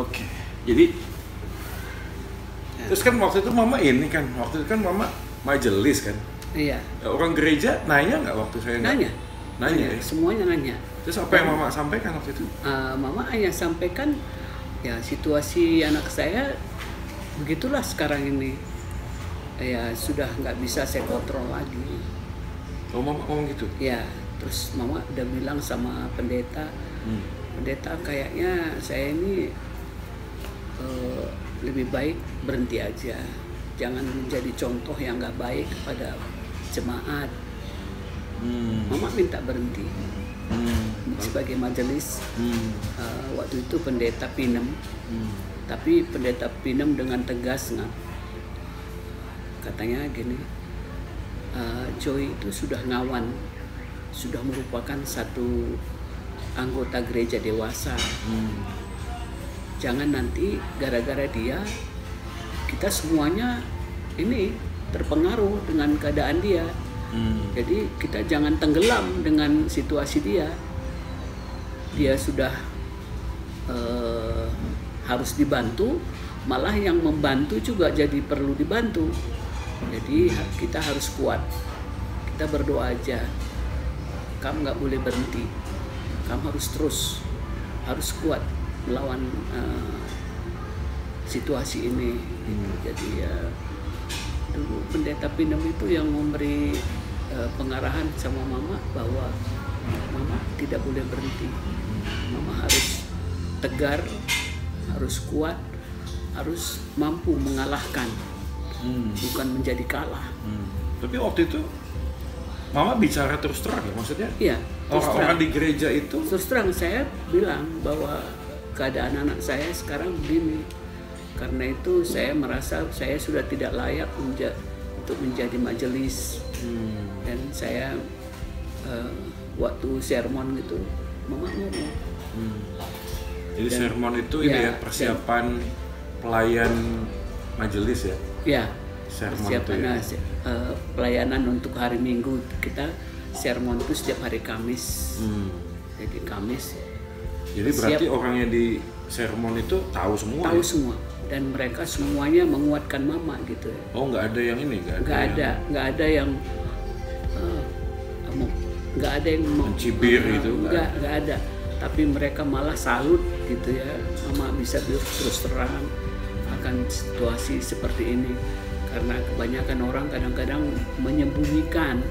Oke. Jadi terus kan waktu itu mama majelis kan. Iya. Orang gereja nanya nggak waktu saya Nanya ya? Semuanya nanya. Terus apa yang mama sampaikan waktu itu? Mama hanya sampaikan ya situasi anak saya begitulah sekarang ini. Ya sudah nggak bisa saya kontrol lagi. Oh, mama ngomong gitu? Ya, terus mama udah bilang sama pendeta, pendeta kayaknya saya ini lebih baik berhenti aja, jangan menjadi contoh yang nggak baik pada jemaat. Mama minta berhenti sebagai majelis. Waktu itu pendeta Pinem, tapi pendeta Pinem dengan tegas katanya gini, Joy itu sudah ngawan, sudah merupakan satu anggota gereja dewasa. Jangan nanti gara-gara dia kita semuanya ini terpengaruh dengan keadaan dia. Jadi kita jangan tenggelam dengan situasi dia. Dia sudah harus dibantu, malah yang membantu juga jadi perlu dibantu. Jadi kita harus kuat. Kita berdoa aja. Kamu nggak boleh berhenti. Kamu harus terus, harus kuat melawan situasi ini. Jadi dulu pendeta Pinem itu yang memberi pengarahan sama mama bahwa mama tidak boleh berhenti. Mama harus tegar, harus kuat, harus mampu mengalahkan. Bukan menjadi kalah. Tapi waktu itu mama bicara terus terang ya, maksudnya? Iya. Orang-orang di gereja itu terus terang saya bilang bahwa keadaan anak saya sekarang begini. Karena itu saya merasa saya sudah tidak layak untuk menjadi majelis. Dan saya waktu sermon gitu, mama ngomong. Jadi sermon itu ini ya persiapan pelayan majelis ya? Ya, persiapan pelayanan untuk hari Minggu. Kita sermon itu setiap hari Kamis. Jadi Kamis. Jadi berarti orang yang di sermon itu tahu semua? Tahu semua. Dan mereka semuanya menguatkan mama gitu. Oh, nggak ada yang ini? Nggak ada yang mencibir gitu? Nggak ada. Tapi mereka malah salut gitu ya. Mama bisa terus terang akan situasi seperti ini, karena kebanyakan orang kadang-kadang menyembunyikan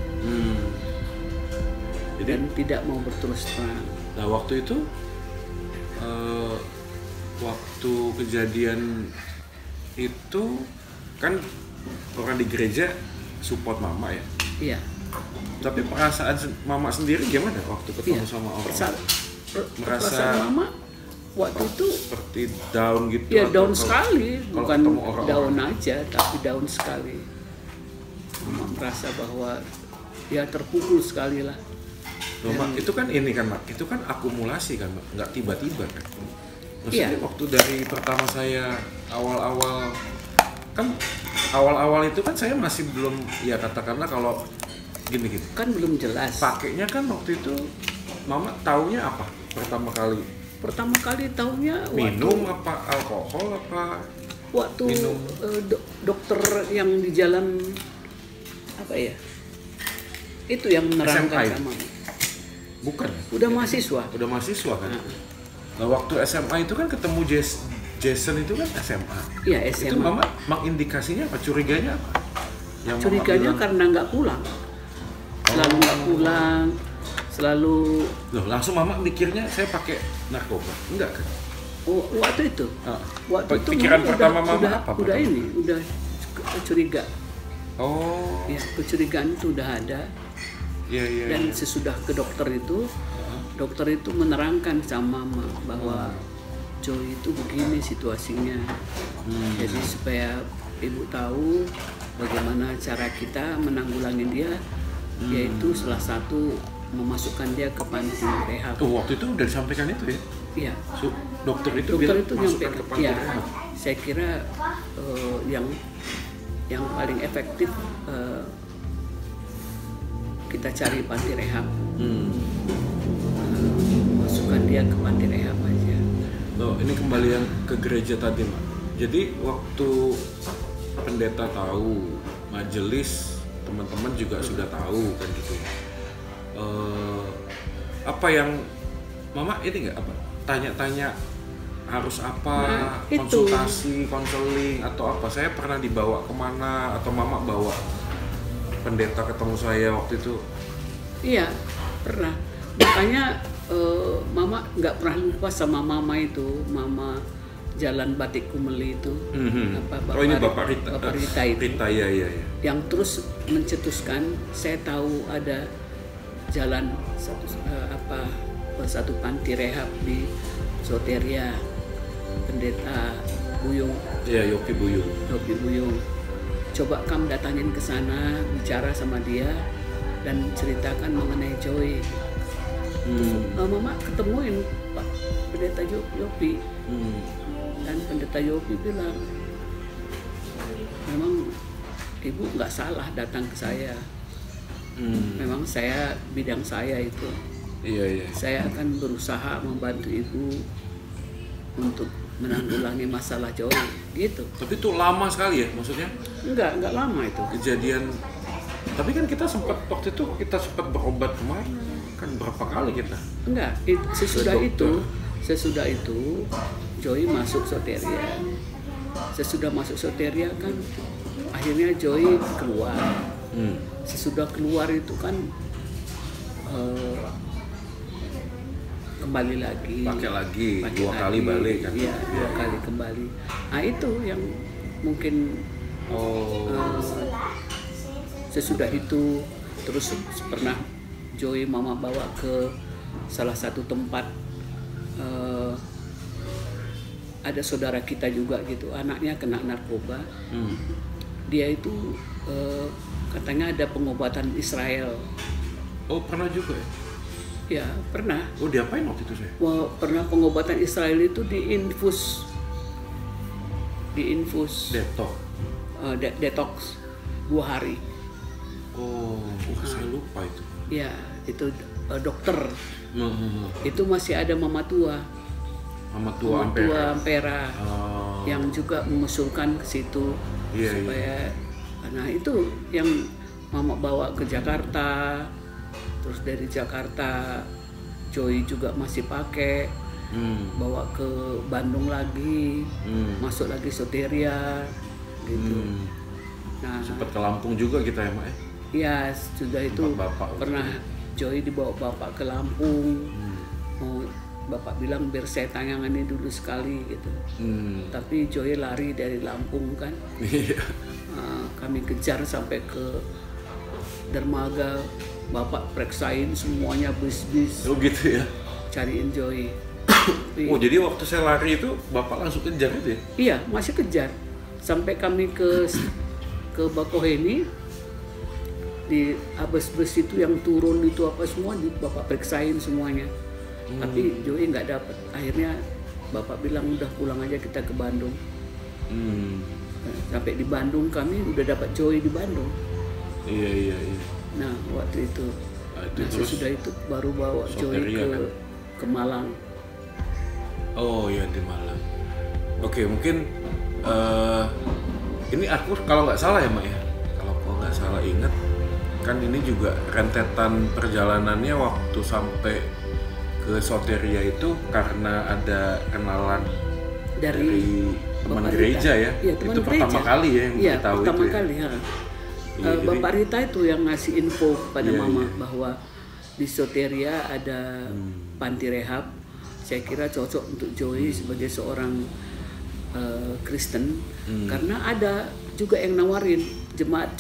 dan tidak mau berterus terang. Nah waktu itu waktu kejadian itu kan orang di gereja support mama ya? Iya. Tapi perasaan mama sendiri gimana waktu ketemu sama orang? Perasaan mama waktu itu seperti down gitu? Ya down sekali, bukan down aja, tapi down sekali. Mama merasa bahwa ya terpukul sekali lah. Mak, itu kan ini kan Mak, itu kan akumulasi kan Mak, nggak tiba-tiba kan. Maksudnya waktu dari pertama saya awal-awal itu kan saya masih belum, ya katakanlah kalau gini. Kan belum jelas. Pakainya kan waktu itu Mama taunya apa pertama kali? Pertama kali taunya minum apa alkohol apa? Waktu dokter yang di jalan apa ya? Itu yang menerangkan sama. Bukan. Udah mahasiswa. Udah mahasiswa kan. Nah waktu SMA itu kan ketemu Jason itu kan SMA. Iya SMA. Itu mama mengindikasinya apa? Curiganya apa? Yang curiganya karena nggak pulang. Selalu nggak pulang. Selalu. Loh, langsung mama mikirnya saya pakai narkoba, enggak kan? Oh, waktu itu. Waktu itu pikiran pertama mama apa? Udah curiga. Oh. Ya, kecurigaan itu udah ada. Iya. Dan sesudah ke dokter itu, dokter itu menerangkan sama mama bahwa Joy itu begini situasinya. Jadi supaya ibu tahu bagaimana cara kita menanggulangi dia, yaitu salah satu memasukkan dia ke panti rehab. Oh, waktu itu udah disampaikan itu ya? Iya. Dokter itu masukkan ke panti rehab. Saya kira yang paling efektif kita cari panti rehab. Masukkan dia ke panti rehab aja. Oh, ini kembali yang ke gereja tadi, Mak. Jadi waktu pendeta tahu, majelis, teman-teman juga sudah tahu kan gitu ya. Apa yang Mama ini nggak apa? Tanya-tanya harus apa, konsultasi, konseling atau apa? Saya pernah dibawa kemana atau Mama bawa pendeta ketemu saya waktu itu? Iya, pernah. Makanya Mama nggak pernah lupa sama Mama itu, Mama Jalan Batik Kumeli itu. Oh ini Bapak Rita. Bapak Rita itu. Rita, ya. Yang terus mencetuskan, saya tahu ada jalan satu panti rehab di Soteria, pendeta Buyung. Iya, Yopi Buyung. Yopi Buyung. Coba kamu datangin ke sana, bicara sama dia dan ceritakan mengenai Joy. Mama ketemuin Pak Pendeta Yopi. Dan Pendeta Yopi bilang, memang ibu nggak salah datang ke saya. Memang bidang saya itu. Iya. Saya akan berusaha membantu ibu untuk menanggulangi masalah Joy, gitu. Tapi itu lama sekali ya, maksudnya? Enggak lama itu. Kejadian. Tapi kan kita waktu itu sempat berobat kemana? Kan berapa kali kita? Enggak, sesudah itu Joy masuk Soteria. Sesudah masuk Soteria kan akhirnya Joy keluar. Sesudah keluar itu kan kembali lagi. Pakai lagi. Dua kali balik kan? Iya, 2 kali kembali. Nah itu yang mungkin sesudah itu terus pernah Joy Mama bawa ke salah satu tempat, ada saudara kita juga gitu, anaknya kena narkoba. Dia itu katanya ada pengobatan Israel. Oh pernah juga ya? Ya pernah. Oh diapain waktu itu saya? Pernah pengobatan Israel itu diinfus detox 2 hari. Saya lupa itu. Ya itu dokter. Itu masih ada Mama Tua Ampera yang juga mengusulkan ke situ supaya. Nah itu yang Mama bawa ke Jakarta. Terus dari Jakarta Joy juga masih pakai, bawa ke Bandung lagi, masuk lagi Soteria gitu. Nah sempat ke Lampung juga kita ya Mak ya? Iya, sudah itu pernah Joy dibawa Bapak ke Lampung. Bapak bilang biar saya tangani dulu sekali gitu. Tapi Joy lari dari Lampung kan. Kami kejar sampai ke dermaga. Bapak periksain semuanya bis-bis. Oh gitu ya? Cariin Joy. Jadi waktu saya lari itu Bapak langsung kejar itu ya? Iya, masih kejar. Sampai kami ke Bakoheni, di bus itu yang turun itu apa semua Bapak periksain semuanya. Tapi Joy nggak dapat. Akhirnya Bapak bilang udah pulang aja kita ke Bandung. Sampai di Bandung kami udah dapat Joy di Bandung. Iya. Nah waktu itu, sesudah itu baru bawa Joy ke Malang. Oh ya di Malang. Oke mungkin ini aku kalau nggak salah ya Mak ya, kalau nggak salah ingat kan ini juga rentetan perjalanannya waktu sampai ke Soteria itu karena ada kenalan dari teman gereja ya. Itu gereja. Pertama kali ya yang kita tahu pertama itu kali, ya. Bapak Rita itu yang ngasih info pada Mama bahwa di Soteria ada panti rehab. Saya kira cocok untuk Joy sebagai seorang Kristen karena ada juga yang nawarin jemaat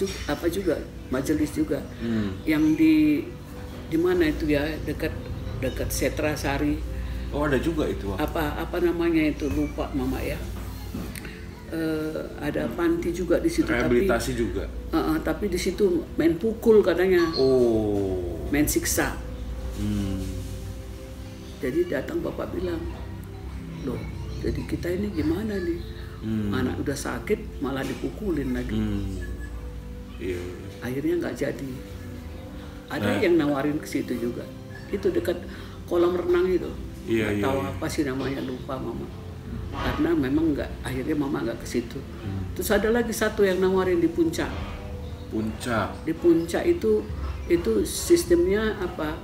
juga majelis juga yang di mana itu ya dekat Setra Sari. Oh ada juga itu. Apa namanya itu lupa Mama ya. Ada panti juga di situ. Rehabilitasi juga. Tapi di situ main pukul katanya. Main siksa. Jadi datang Bapak bilang, loh, jadi kita ini gimana nih? Anak udah sakit malah dipukulin lagi. Akhirnya nggak jadi. Ada yang nawarin ke situ juga. Itu dekat kolam renang itu. Iya, nggak iya, tahu iya. apa sih namanya, lupa mama. Karena memang akhirnya mama nggak ke situ. Terus ada lagi satu yang nawarin di Puncak. Puncak. Di Puncak itu sistemnya apa?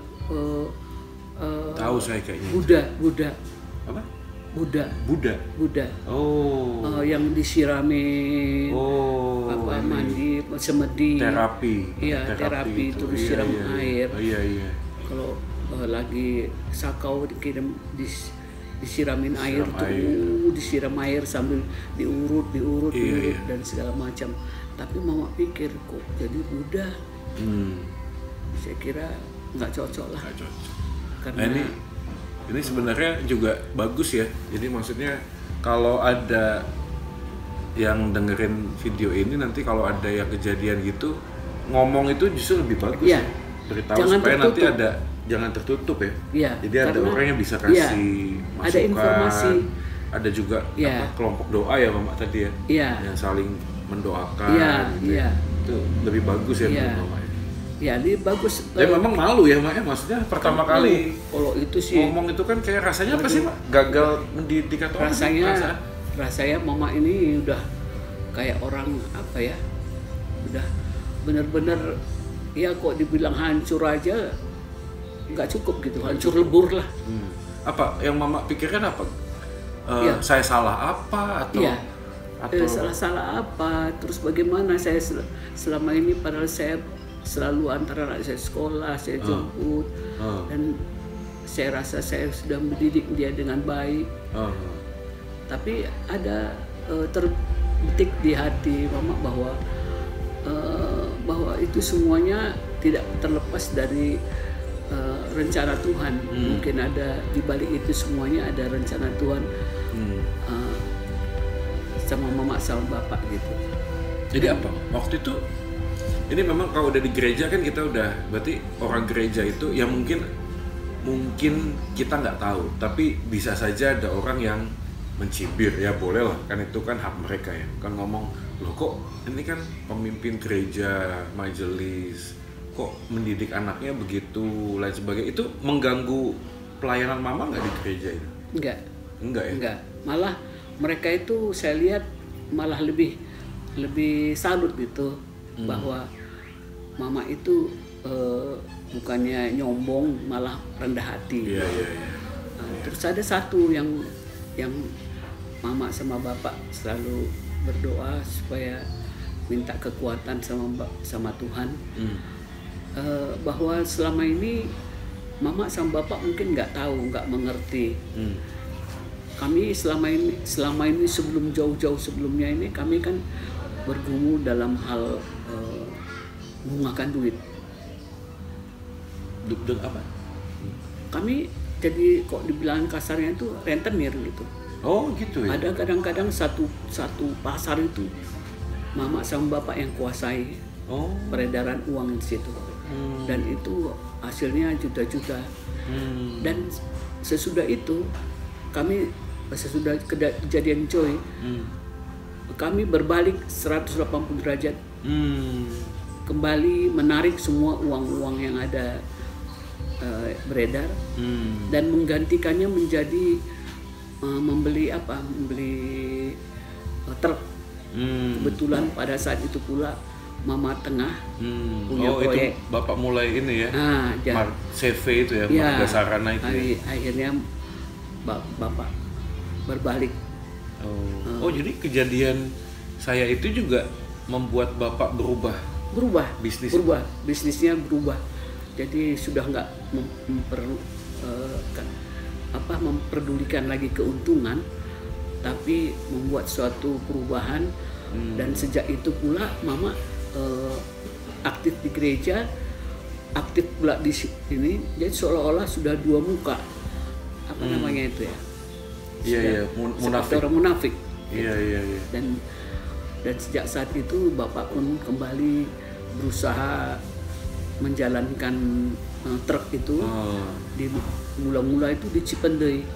Tahu saya kayaknya. Buddha. Apa? Buddha. Oh. Yang disiramin, Oh. apa ini mandi, semedi. Terapi. Iya, terapi itu disiram air. Oh, iya. Kalau lagi sakau dikirim disiramin air disiram air sambil diurut Iya. dan segala macam. Tapi mama pikir kok jadi Buddha. Saya kira nggak cocok lah. Nggak cocok. Karena Nah, ini sebenarnya juga bagus ya. Jadi maksudnya kalau ada yang dengerin video ini, nanti kalau ada yang kejadian gitu, ngomong itu justru lebih bagus Iya. ya. Beritahu Jangan supaya nanti tertutup. jangan tertutup ya. Iya, Jadi ada karena- orang yang bisa kasih iya, masukan. ada informasi. Ada juga Iya. kelompok doa ya Mama tadi ya. Iya. Yang saling mendoakan. Iya, gitu ya. iya. Itu lebih bagus ya Iya. menurut Mama ya. ya ini bagus. Dan memang malu ya Mak ya, maksudnya pertama kali kalau itu sih ngomong itu kan kayak rasanya apa sih Mak? Gagal mendidik atau apa sih? rasanya mama ini udah kayak orang apa ya, udah bener-bener ya kok dibilang hancur aja nggak cukup gitu, hancur lebur lah. Apa yang Mama pikirkan apa? Iya. Saya salah apa atau Iya. atau Salah apa, terus bagaimana saya selama ini, padahal saya selalu antara anak saya sekolah, saya jemput, dan saya rasa saya sudah mendidik dia dengan baik. Tapi ada terbetik di hati mama bahwa itu semuanya tidak terlepas dari rencana Tuhan. Mungkin ada di balik itu semuanya ada rencana Tuhan sama mama sama bapak gitu. jadi apa? Waktu itu ini memang kalau udah di gereja kan kita udah berarti orang gereja itu ya mungkin kita nggak tahu, tapi bisa saja ada orang yang mencibir, ya boleh lah, kan itu kan hak mereka ya, kan ngomong loh kok ini kan pemimpin gereja, majelis, kok mendidik anaknya begitu, lain sebagainya. Itu mengganggu pelayanan mama nggak di gereja itu? Enggak ya? Enggak, malah mereka itu saya lihat malah lebih salut gitu, bahwa mama itu bukannya nyombong, malah rendah hati. Iya. Terus ada satu yang mama sama bapak selalu berdoa supaya minta kekuatan sama Tuhan, bahwa selama ini mama sama bapak mungkin nggak tahu, nggak mengerti. Kami selama ini sebelum jauh-jauh sebelumnya ini kami kan bergumul dalam hal menggunakan duit. Duk apa? Kami jadi kok dibilang kasarnya itu rentenir gitu. Oh gitu ya? Ada kadang-kadang satu pasar itu mama sama bapak yang kuasai peredaran uang di situ. Dan itu hasilnya juta-juta. Dan sesudah itu sesudah kejadian Joy, kami berbalik 180 derajat, kembali menarik semua uang-uang yang ada beredar, dan menggantikannya menjadi membeli truk. Kebetulan pada saat itu pula mama tengah punya proyek. Itu bapak mulai ini ya, CV itu ya, Marga Sarana itu ya. Akhirnya bapak berbalik. Jadi kejadian saya itu juga membuat bapak berubah bisnisnya berubah. Jadi sudah nggak memperdulikan lagi keuntungan, tapi membuat suatu perubahan. Dan sejak itu pula mama aktif di gereja, aktif pula di sini. Jadi seolah-olah sudah dua muka. Apa namanya itu ya? Iya, munafik. Orang munafik. Iya. Dan sejak saat itu bapak pun kembali berusaha menjalankan truk itu. Di mula-mula itu di Cipendei.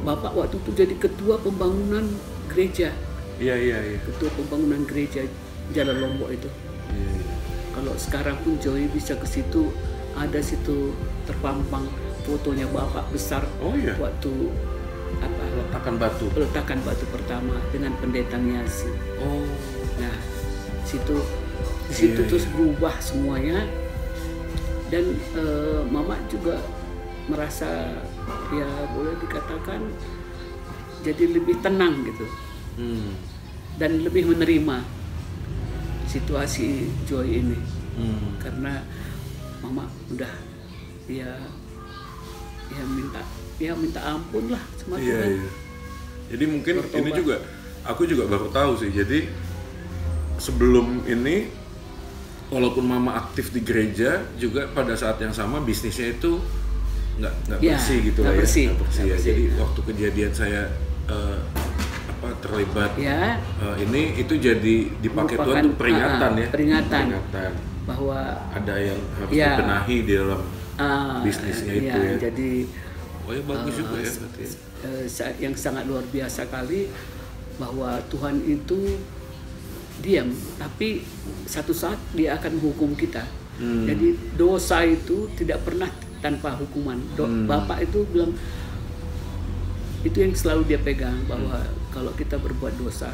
Bapak waktu itu jadi ketua pembangunan gereja. Iya. Ketua pembangunan gereja Jalan Lombok itu. Kalau sekarang pun Joy bisa ke situ, ada situ terpampang fotonya bapak besar Oh iya. waktu apa Peletakan batu pertama dengan pendeta Niasi. Oh. Nah, di situ terus berubah semuanya, dan mama juga merasa ya boleh dikatakan jadi lebih tenang gitu, dan lebih menerima situasi Joy ini, karena mama udah ya minta ampun lah sama Tuhan. Iya. Jadi mungkin Bertobat. ini juga aku juga baru tahu sih. Jadi sebelum ini walaupun mama aktif di gereja, juga pada saat yang sama bisnisnya itu nggak Ya, bersih gitu nggak lah ya. bersih. Nggak bersih Nggak ya. bersih. Jadi waktu kejadian saya terlibat Ya, ini itu jadi dipakai Tuhan merupakan, untuk peringatan ya. peringatan bahwa ada yang harus Ya. dibenahi di dalam bisnisnya itu ya. Jadi Oh ya bagus juga ya berarti. yang sangat luar biasa kali bahwa Tuhan itu diam, tapi satu saat Dia akan menghukum kita. Jadi dosa itu tidak pernah tanpa hukuman. Bapak itu bilang, itu yang selalu dia pegang, bahwa kalau kita berbuat dosa,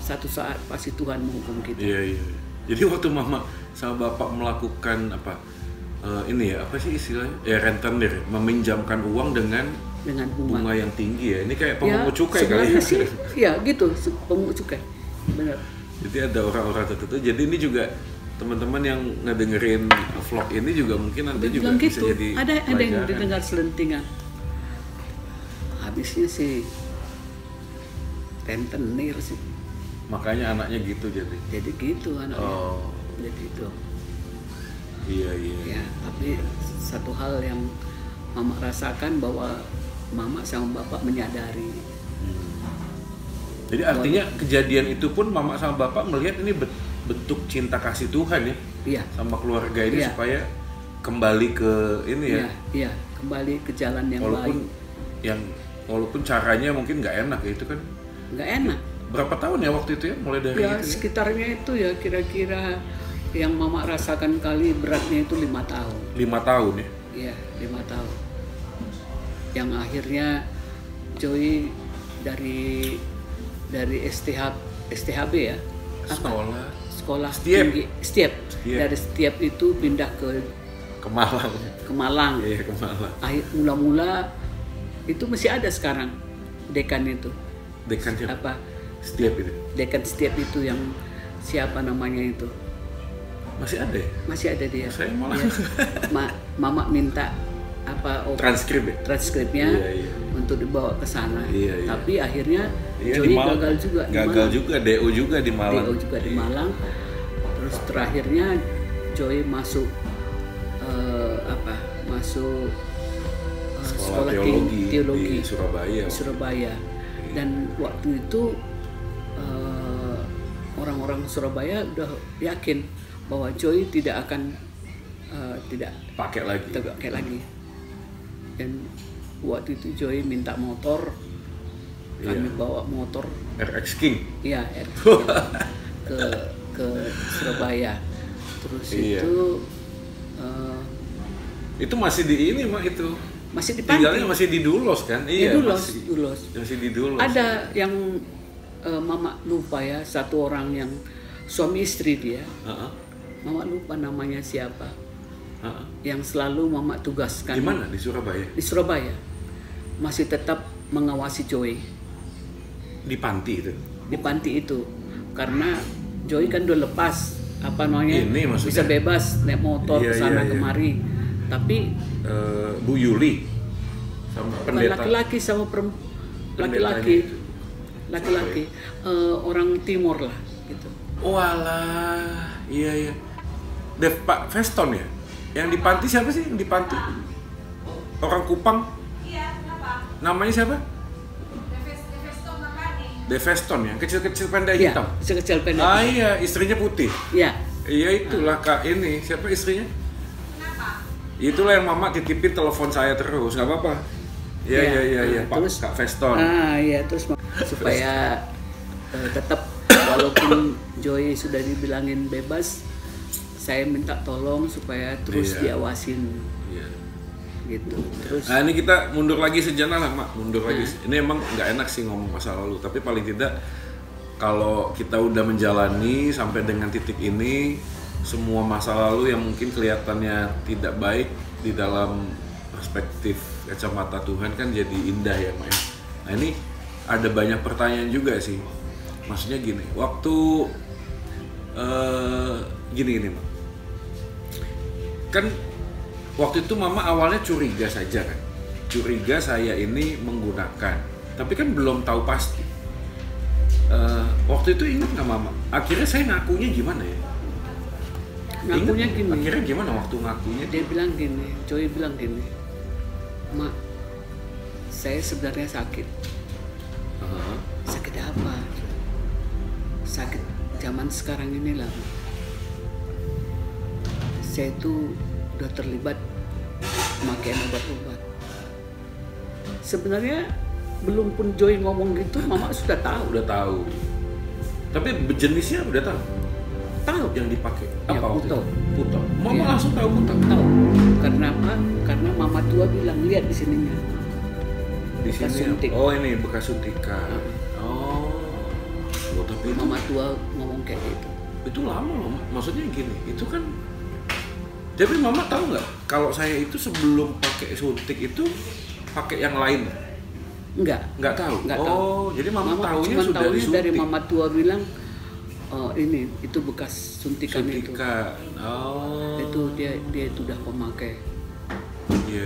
satu saat pasti Tuhan menghukum kita. Iya. Jadi waktu mama sama bapak melakukan ini ya, apa sih istilahnya? Ya rentenir, meminjamkan uang dengan bunga yang tinggi ya. Ini kayak pemungut cukai kali ya. Sih, ya gitu, pemungut cukai. Benar. Jadi ada orang-orang tertentu. Jadi ini juga teman-teman yang ngedengerin vlog ini juga mungkin nanti juga Bilang bisa gitu. jadi Ada yang pelajaran. didengar selentingan. Habisnya sih rentenir sih. Makanya anaknya gitu jadi. Jadi gitu anaknya. Oh. Jadi itu. Iya. Ya, tapi satu hal yang mama rasakan bahwa mama sama bapak menyadari. Jadi artinya kejadian itu pun mama sama bapak melihat ini bentuk cinta kasih Tuhan ya. Iya. Sama keluarga ini Iya. supaya kembali ke ini ya. Iya, kembali ke jalan yang baik. Walaupun caranya mungkin nggak enak ya, itu kan. Nggak enak. Berapa tahun ya waktu itu ya, mulai dari Ya, itu ya? sekitarnya itu ya kira-kira yang mama rasakan kali beratnya itu 5 tahun. 5 tahun ya. Iya, 5 tahun. Yang akhirnya Joy dari STHB ya. Sekolah Setiap. tinggi Setiap. Dari Setiap itu pindah ke Malang. Malang. Iya, ke Malang. Mula-mula itu masih ada sekarang dekan itu. Dekan siapa? Apa? Setiap itu. Dekan Setiap itu yang siapa namanya itu? Masih ada ya? Masih ada dia. Saya malah. Ya. Mama minta transkripnya Iya. untuk dibawa ke sana. Iya. Tapi akhirnya Iya, Joy di Malang. gagal juga. Gagal juga, DO juga di Malang. DO juga di Iya. Malang. Terus terakhirnya Joy masuk masuk sekolah teologi di Surabaya. di Surabaya. Dan waktu itu orang-orang Surabaya udah yakin bahwa Joy tidak akan tidak Pakai lagi. Dan waktu itu Joy minta motor, kami bawa motor RX King. iya ke Surabaya. Terus Iya. itu masih di ini mah itu. masih di panti. Tinggalnya masih di Dulos kan? Iya, Dulos. Masih di Dulos. Ada yang mama lupa ya, satu orang yang suami istri dia. Mama lupa namanya siapa. Yang selalu mama tugaskan. Di mana? Di Surabaya? Di Surabaya. Masih tetap mengawasi Joy. Di panti itu? Di panti itu. Karena Joy kan udah lepas. Apa namanya? Ini maksudnya? Bisa bebas naik motor Iya, kesana iya. kemari. Tapi Bu Yuli sama pendeta. laki-laki sama Pendetanya laki-laki orang Timur lah gitu. Walah, iya. Pak Veston ya? Yang di panti siapa sih? Yang di panti? Orang Kupang? Iya, kenapa? Namanya siapa? Deveston Makani. Deveston ya? Kecil-kecil pendek Iya, hitam? sekecil pendek. Iya, istrinya putih. Iya. Iya itulah Kak ini. Siapa istrinya? Kenapa? Itulah yang mama titipin telepon saya terus, nggak apa-apa. Iya, Pak Terus Kak Veston. iya, terus supaya tetap walaupun Joy sudah dibilangin bebas, saya minta tolong supaya terus Iya. diawasin. Iya. gitu. Terus Nah ini kita mundur lagi sejenak lah Mak, mundur lagi. Ini emang nggak enak sih ngomong masa lalu, tapi paling tidak kalau kita udah menjalani sampai dengan titik ini, semua masa lalu yang mungkin kelihatannya tidak baik di dalam perspektif kacamata Tuhan kan jadi indah ya Mak. Nah ini ada banyak pertanyaan juga sih, maksudnya gini, waktu gini Mak, kan waktu itu Mama awalnya curiga saja kan, curiga saya ini menggunakan, tapi kan belum tahu pasti. Waktu itu ingat nggak Mama? Akhirnya saya ngakunya gimana ya? ngakunya Ingat? gini. Akhirnya gimana waktu ngakunya? Dia bilang gini, Joy bilang gini, Mak, saya sebenarnya sakit. Sakit apa? Sakit zaman sekarang ini lah. Saya itu udah terlibat pemakaian obat-obat. Sebenarnya belum pun Joy ngomong gitu, Mama sudah tahu. Udah tahu. Tapi jenisnya udah tahu. Tahu. Yang dipakai Ya, apa waktu Puto. itu? Puto. Mama Iya. langsung tahu Puto. Tahu. Karena apa? Karena Mama tua bilang, lihat di sininya. Di Bekas sini. suntik. Oh ini bekas suntikan. Oh. Oh, tapi itu, Mama tua ngomong kayak gitu. itu lama loh. Maksudnya gini, itu kan. Tapi Mama tahu nggak kalau saya itu sebelum pakai suntik itu pakai yang lain? Enggak. Nggak tahu. Nggak oh, tahu. jadi Mama tahunya cuma sudah tahunya disuntik. dari Mama tua bilang, oh ini itu bekas suntikan, Suntikan. Oh. itu dia itu udah pemakai. Iya.